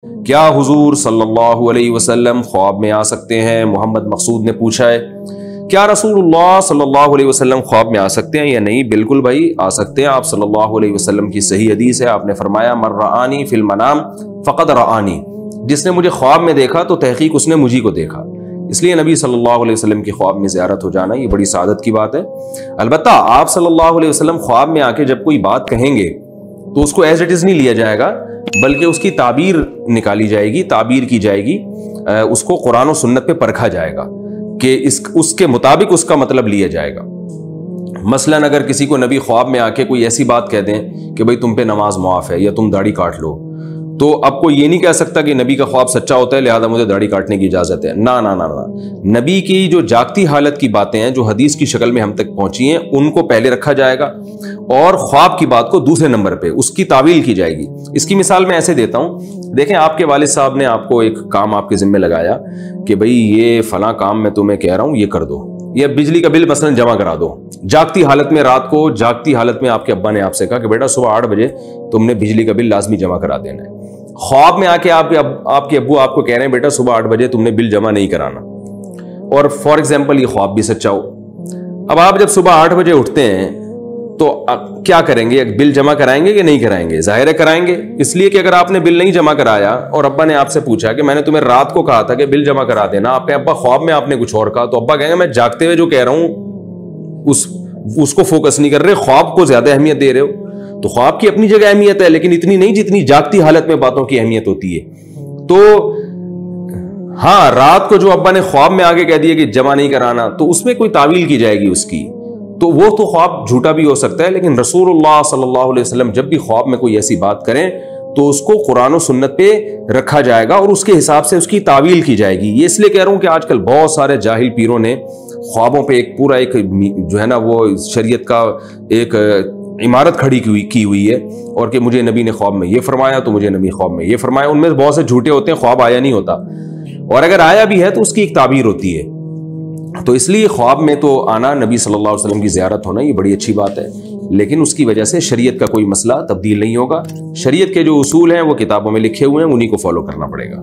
کیا حضور صلی اللہ علیہ وسلم خواب میں آ سکتے ہیں؟ محمد مقصود نے پوچھا ہے کیا رسول اللہ صلی اللہ علیہ وسلم خواب میں آ سکتے ہیں یا نہیں؟ بالکل بھائی آ سکتے ہیں۔ آپ صلی اللہ علیہ وسلم کی صحیح حدیث ہے، آپ نے فرمایا من رآنی فی المنام فقد رآنی، جس نے مجھے خواب میں دیکھا تو تحقیق اس نے مجھی کو دیکھا۔ اس لیے نبی صلی اللہ علیہ وسلم کی خواب میں زیارت ہو جانا یہ بڑی سعادت کی بات ہے۔ البتہ آپ صلی اللہ علیہ وسلم خواب میں آ کے جب کوئی بات کہیں گے تو اس کو ایز اٹ از نہیں لیا جائے گا، بلکہ اس کی تعبیر نکالی جائے گی، تعبیر کی جائے گی، اس کو قرآن و سنت پہ پرکھا جائے گا کہ اس کے مطابق اس کا مطلب لیا جائے گا۔ مثلاً اگر کسی کو نبی خواب میں آ کے کوئی ایسی بات کہہ دیں کہ بھئی تم پہ نماز معاف ہے یا تم داڑھی کاٹ لو، تو اب کوئی یہ نہیں کہہ سکتا کہ نبی کا خواب سچا ہوتا ہے لہذا مجھے داڑھی کاٹنے کی اجازت ہے۔ نہ نہ نہ نہ، نبی کی جو جاگتی حالت کی باتیں ہیں جو حدیث کی شکل میں ہم تک پہنچی ہیں ان کو پہلے رکھا جائے گا اور خواب کی بات کو دوسرے نمبر پہ اس کی تعویل کی جائے گی۔ اس کی مثال میں ایسے دیتا ہوں، دیکھیں آپ کے والد صاحب نے آپ کو ایک کام آپ کے ذمہ لگایا کہ بھئی یہ فلاں کام میں تمہیں کہہ رہا ہوں یہ کر دو، یا بجلی کا بل مثلا جمع کرا دو۔ جاگتی حالت میں رات کو جاگتی حالت میں آپ کے ابا نے آپ سے کہا کہ بیٹا صبح 8 بجے تم نے بجلی کا بل لازمی جمع کرا دینا ہے۔ خواب میں آ کے آپ کے ابو آپ کو کہہ رہے ہیں بیٹا صبح 8 بجے تم نے بل جمع نہیں کرانا، اور فار ایگزامپل یہ خواب بھی سچا ہو۔ اب آپ جب صبح 8 بجے اٹھتے ہیں تو کیا کریں گے؟ بل جمع کرائیں گے کہ نہیں کرائیں گے؟ ظاہر ہے کرائیں گے، اس لیے کہ اگر آپ نے بل نہیں جمع کرایا اور ابا نے آپ سے پوچھا کہ میں نے تمہیں رات کو کہا تھا کہ بل جمع کرا دینا، آپ کے ابا خواب میں آپ نے کچھ اور کہا، تو ابا کہیں گے میں جاگتے ہوئے جو کہہ رہا ہوں اس کو فوکس نہیں کر رہے، خواب کو زیادہ اہمیت دے رہے ہو۔ تو خواب کی اپنی جگہ اہمیت ہے لیکن اتنی نہیں جتنی جاگتی حالت میں باتوں کی اہمیت ہوتی ہے۔ تو ہاں، رات کو جو ابا نے خواب میں آگے کہہ دیا کہ جمع نہیں کرانا تو اس میں کوئی تعویل کی جائے گی اس کی، تو وہ تو خواب جھوٹا بھی ہو سکتا ہے، لیکن رسول اللہ صلی اللہ علیہ وسلم جب بھی خواب میں کوئی ایسی بات کریں تو اس کو قرآن و سنت پہ رکھا جائے گا اور اس کے حساب سے اس کی تعویل کی جائے گی۔ یہ اس لیے کہہ رہا ہوں کہ آج کل بہت سارے جاہل پیروں نے خوابوں پہ ایک پورا ایک جو ہے نا وہ شریعت کا ایک عمارت کھڑی کی ہوئی ہے، اور کہ مجھے نبی نے خواب میں یہ فرمایا تو مجھے نبی خواب میں یہ فرمایا۔ ان میں بہت سے جھوٹے ہوتے ہیں، خواب آیا نہیں ہوتا، اور اگر آیا بھی ہے تو اس کی ایک تعبیر ہوتی ہے۔ تو اس لیے خواب میں تو آنا، نبی صلی اللہ علیہ وسلم کی زیارت ہونا یہ بڑی اچھی بات ہے، لیکن اس کی وجہ سے شریعت کا کوئی مسئلہ تبدیل نہیں ہوگا۔ شریعت کے جو اصول ہیں وہ کتابوں میں لکھے ہوئے ہیں، انہی کو فالو کرنا پڑے گا۔